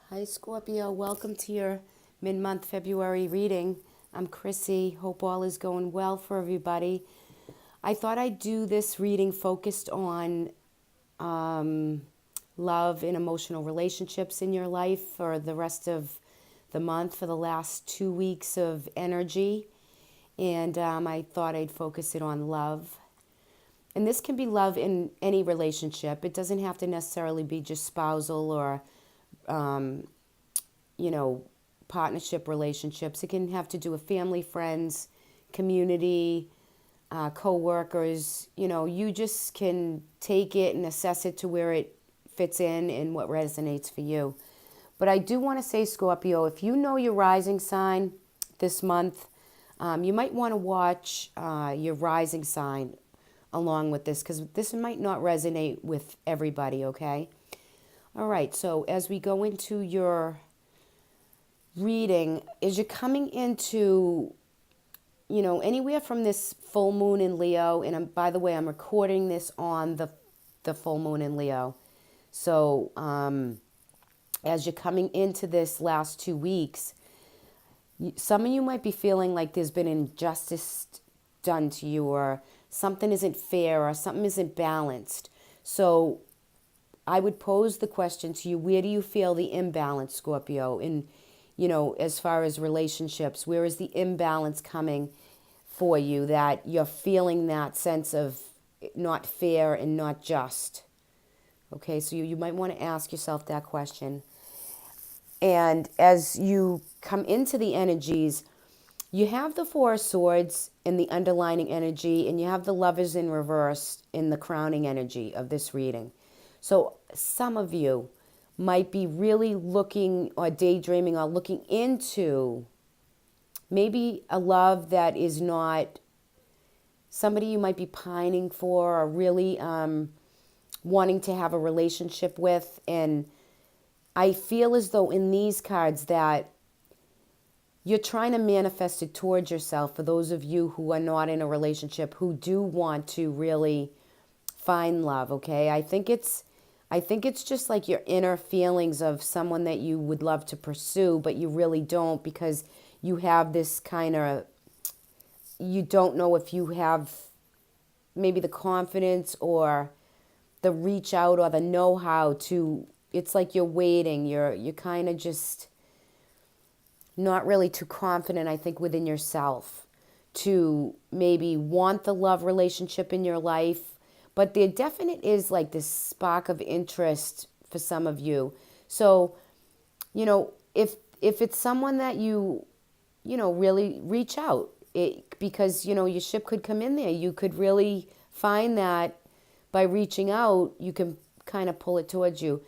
Hi, Scorpio. Welcome to your mid-month February reading. I'm Chrissy. Hope all is going well for everybody. I thought I'd do this reading focused on love and emotional relationships in your life for the rest of the month, for the last 2 weeks of energy. And I thought I'd focus it on love. And this can be love in any relationship. It doesn't have to necessarily be just spousal or you know, partnership relationships. It can have to do with family, friends, community, co-workers. You just can take it and assess it to where it fits in and what resonates for you. But I do want to say, Scorpio, if you know your rising sign this month, you might want to watch your rising sign along with this because this might not resonate with everybody, okay? All right, so as we go into your reading, as you're coming into, anywhere from this full moon in Leo, and by the way, I'm recording this on the full moon in Leo. So as you're coming into this last 2 weeks, some of you might be feeling like there's been injustice done to you, or something isn't fair, or something isn't balanced. So I would pose the question to you, where do you feel the imbalance, Scorpio? As far as relationships, where is the imbalance coming for you that you're feeling that sense of not fair and not just? Okay, so you might want to ask yourself that question. And as you come into the energies, you have the Four of Swords in the underlining energy, and you have the Lovers in reverse in the crowning energy of this reading. So some of you might be really looking or daydreaming or looking into maybe a love that is not somebody you might be pining for or really wanting to have a relationship with. And I feel as though in these cards that you're trying to manifest it towards yourself, for those of you who are not in a relationship, who do want to really find love, okay? I think it's just like your inner feelings of someone that you would love to pursue, but you really don't, because you have this kind of, you don't know if you have maybe the confidence or the reach out or the know-how to, it's like you're waiting, you're kind of just not really too confident, I think, within yourself to maybe want the love relationship in your life. But there definitely is like this spark of interest for some of you. So, if it's someone that really reach out, because, your ship could come in there. You could really find that by reaching out, you can kind of pull it towards you.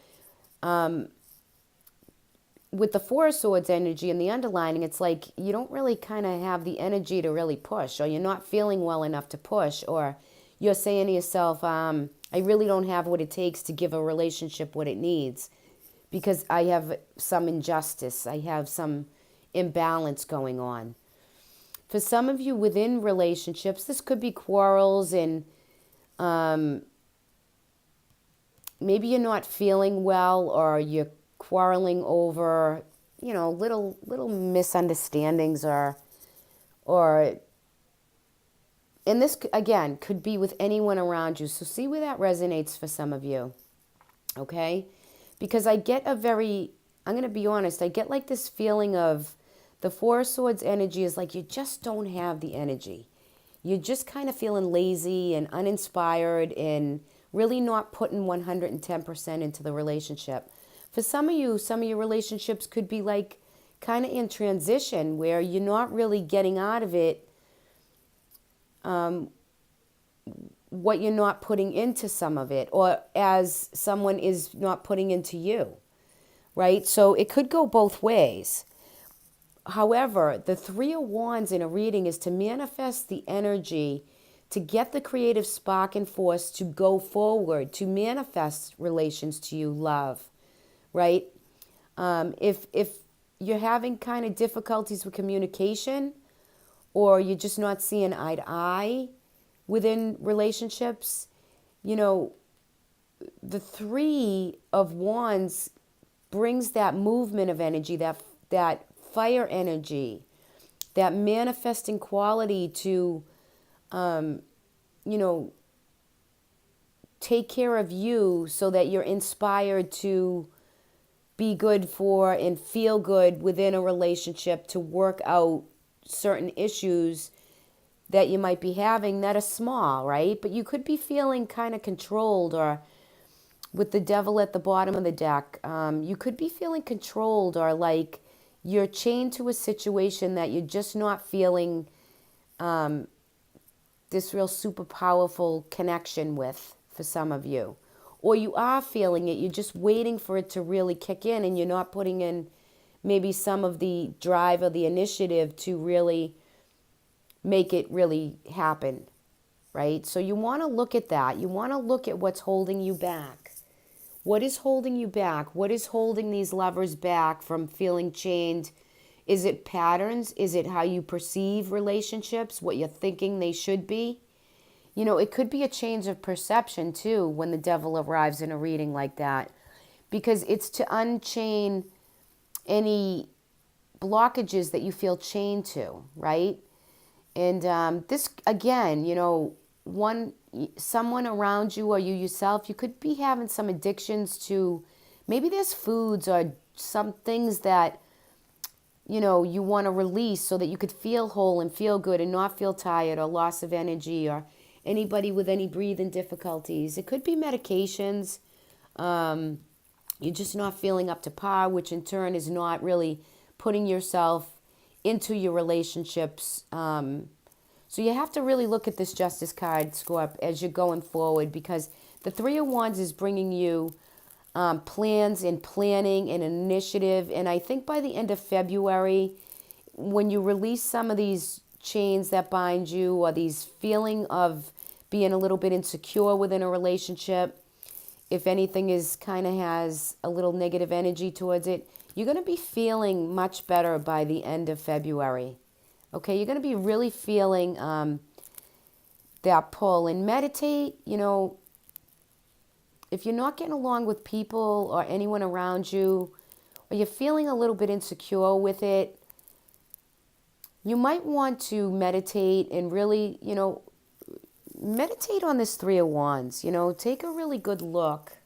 With the Four of Swords energy and the underlining, it's like you don't really kind of have the energy to really push, or you're not feeling well enough to push, or you're saying to yourself, I really don't have what it takes to give a relationship what it needs because I have some injustice, I have some imbalance going on. For some of you within relationships, this could be quarrels, and maybe you're not feeling well, or you're quarreling over, little misunderstandings, or and this again could be with anyone around you. So see where that resonates for some of you, okay? Because I'm going to be honest, I get like this feeling of the Four of Swords energy is like you just don't have the energy. You're just kind of feeling lazy and uninspired and really not putting 110% into the relationship. For some of your relationships could be like kind of in transition where you're not really getting out of it what you're not putting into some of it, or as someone is not putting into you, right? So it could go both ways. However, the Three of Wands in a reading is to manifest the energy, to get the creative spark and force to go forward, to manifest relations to you, love, right? If you're having kind of difficulties with communication, or you're just not seeing eye to eye within relationships, the Three of Wands brings that movement of energy, that fire energy, that manifesting quality to, you know, take care of you so that you're inspired to be good for and feel good within a relationship, to work out certain issues that you might be having that are small, right? But you could be feeling kind of controlled, or with the devil at the bottom of the deck, you could be feeling controlled, or like you're chained to a situation that you're just not feeling this real super powerful connection with, for some of you. Or you are feeling it, you're just waiting for it to really kick in, and you're not putting in maybe some of the drive or the initiative to really make it really happen, right? So you want to look at that. You want to look at what's holding you back. What is holding you back? What is holding these lovers back from feeling chained? Is it patterns? Is it how you perceive relationships, what you're thinking they should be? You know, it could be a change of perception too when the devil arrives in a reading like that, because it's to unchain any blockages that you feel chained to, right? And this, again, you know, someone around you or you yourself, you could be having some addictions to, maybe there's foods or some things that, you know, you want to release so that you could feel whole and feel good and not feel tired or loss of energy, or anybody with any breathing difficulties. It could be medications. You're just not feeling up to par, which in turn is not really putting yourself into your relationships. So you have to really look at this Justice card, Scorp, as you're going forward, because the Three of Wands is bringing you plans and planning and initiative. And I think by the end of February, when you release some of these chains that bind you, or these feeling of being a little bit insecure within a relationship, if anything is kind of has a little negative energy towards it, you're going to be feeling much better by the end of February. Okay, you're going to be really feeling that pull. And meditate, you know, if you're not getting along with people or anyone around you, or you're feeling a little bit insecure with it, you might want to meditate and really, you know, meditate on this Three of Wands. You know, take a really good look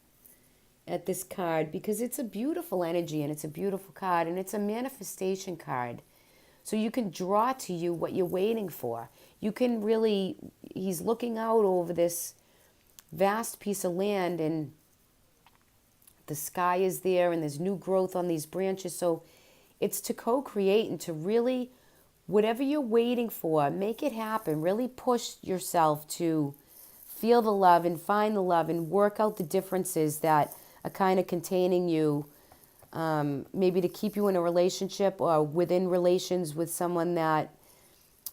at this card, because it's a beautiful energy and it's a beautiful card, and it's a manifestation card. So you can draw to you what you're waiting for. You can really, he's looking out over this vast piece of land, and the sky is there, and there's new growth on these branches. So it's to co-create and to really, whatever you're waiting for, make it happen. Really push yourself to feel the love and find the love and work out the differences that are kind of containing you, maybe to keep you in a relationship or within relations with someone that,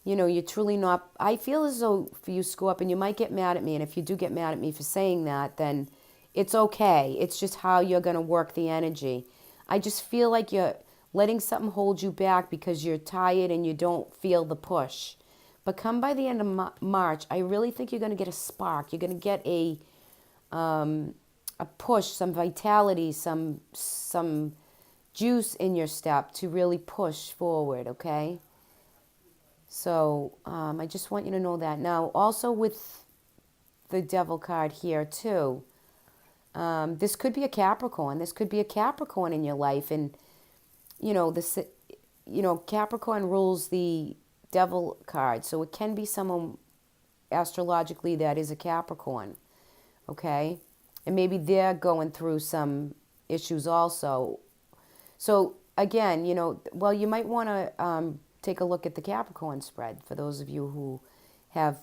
you know, you're truly not. I feel as though for you, Scorp, and you might get mad at me, and if you do get mad at me for saying that, then it's okay. It's just how you're going to work the energy. I just feel like you're letting something hold you back because you're tired and you don't feel the push. But come by the end of March, I really think you're going to get a spark. You're going to get a push, some vitality, some juice in your step to really push forward, okay? So I just want you to know that. Now, also with the Devil card here too, this could be a Capricorn. This could be a Capricorn in your life, and you know this. You know, Capricorn rules the Devil card, so it can be someone astrologically that is a Capricorn, okay? And maybe they're going through some issues also. So again, you know, well, you might want to take a look at the Capricorn spread for those of you who have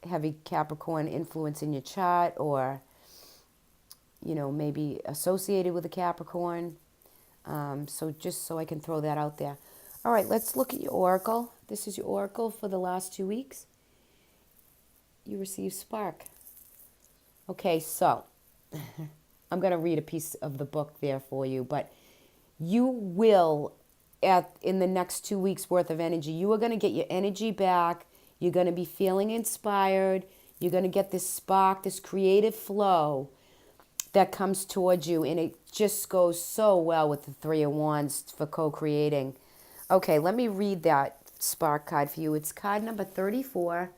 heavy Capricorn influence in your chart, or, you know, maybe associated with a Capricorn. So just so I can throw that out there. All right, let's look at your oracle. This is your oracle for the last 2 weeks. You receive spark. Okay, so I'm going to read a piece of the book there for you, but you will, in the next 2 weeks worth of energy, you are going to get your energy back. You're going to be feeling inspired. You're going to get this spark, this creative flow that comes towards you, and it just goes so well with the Three of Wands for co-creating. Okay, let me read that spark card for you. It's card number 34.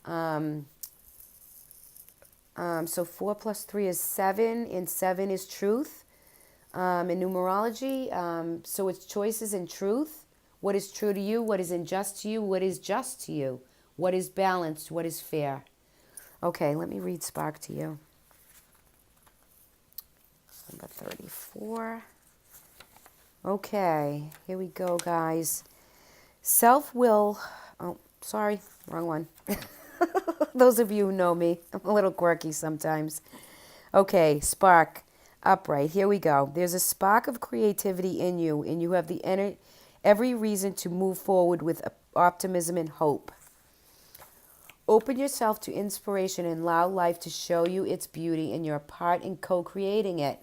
So 4 plus 3 is 7, and 7 is truth in numerology. So it's choices and truth. What is true to you? What is unjust to you? What is just to you? What is balanced? What is fair? Okay, let me read spark to you. Number 34. Okay, here we go, guys. Self-will. Oh, sorry, wrong one. Those of you who know me, I'm a little quirky sometimes. Okay, spark, upright. Here we go. There's a spark of creativity in you, and you have the every reason to move forward with optimism and hope. Open yourself to inspiration and allow life to show you its beauty, and you're a part in co-creating it.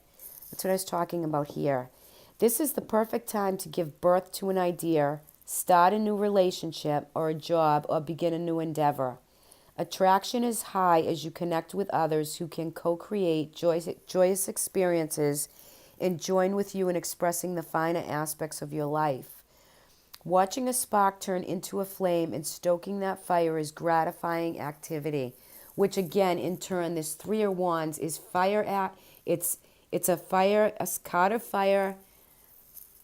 That's what I was talking about here. This is the perfect time to give birth to an idea, start a new relationship or a job, or begin a new endeavor. Attraction is high as you connect with others who can co-create joyous experiences and join with you in expressing the finer aspects of your life. Watching a spark turn into a flame and stoking that fire is gratifying activity, which again, in turn, this Three of Wands is fire. It's a fire, a card of fire.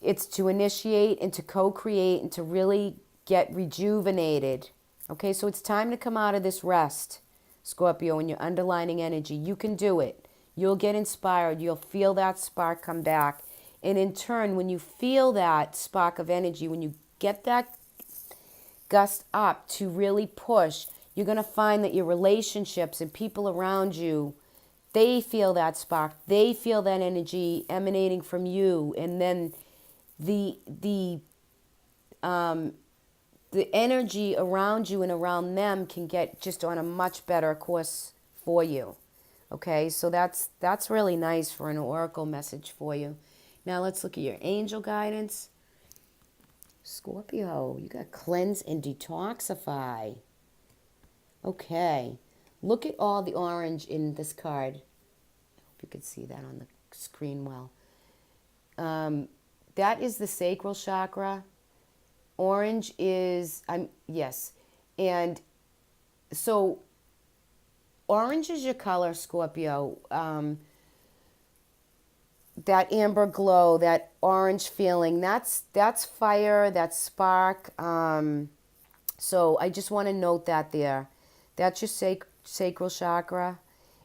It's to initiate and to co-create and to really get rejuvenated. Okay, so it's time to come out of this rest, Scorpio, and your underlining energy. You can do it. You'll get inspired. You'll feel that spark come back. And in turn, when you feel that spark of energy, when you get that gust up to really push, you're going to find that your relationships and people around you, they feel that spark. They feel that energy emanating from you. And then the energy around you and around them can get just on a much better course for you. Okay, so that's really nice for an oracle message for you. Now let's look at your angel guidance. Scorpio, you got cleanse and detoxify. Okay, look at all the orange in this card. I hope you can see that on the screen well. That is the sacral chakra. Orange is, yes. And so orange is your color, Scorpio. That amber glow, that orange feeling, that's fire, that's spark. So I just want to note that there. That's your sacral chakra,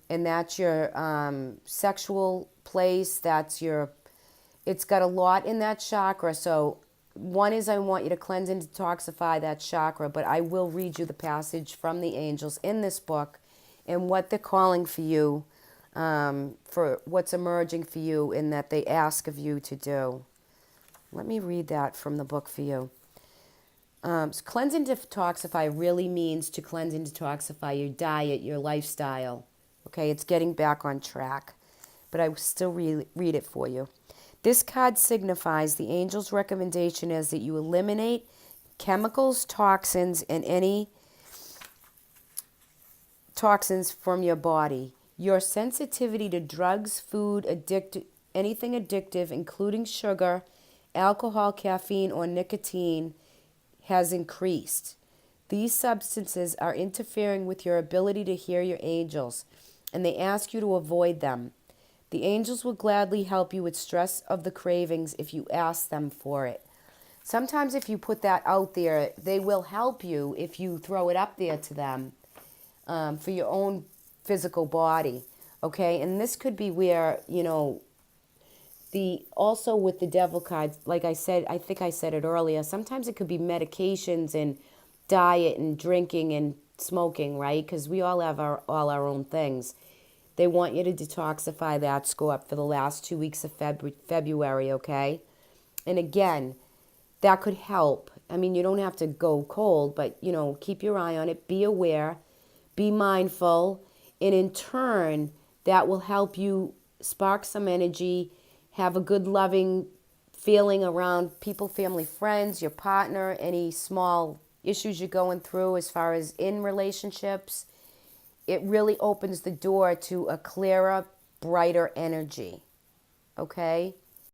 and that's your sexual place. It's got a lot in that chakra. So one is I want you to cleanse and detoxify that chakra, but I will read you the passage from the angels in this book and what they're calling for you, for what's emerging for you and that they ask of you to do. Let me read that from the book for you. So cleanse and detoxify really means to cleanse and detoxify your diet, your lifestyle. Okay, it's getting back on track, but I will still read it for you. This card signifies the angel's recommendation is that you eliminate chemicals, toxins, and any toxins from your body. Your sensitivity to drugs, food, anything addictive, including sugar, alcohol, caffeine, or nicotine, has increased. These substances are interfering with your ability to hear your angels, and they ask you to avoid them. The angels will gladly help you with stress of the cravings if you ask them for it. Sometimes if you put that out there, they will help you if you throw it up there to them for your own physical body. Okay, and this could be where, also with the devil cards, like I said, I think I said it earlier, sometimes it could be medications and diet and drinking and smoking, right? Because we all have all our own things. They want you to detoxify that, Scorp, for the last 2 weeks of February, okay? And again, that could help. I mean, you don't have to go cold, but, keep your eye on it. Be aware. Be mindful. And in turn, that will help you spark some energy, have a good, loving feeling around people, family, friends, your partner, any small issues you're going through as far as in relationships. It really opens the door to a clearer, brighter energy. Okay?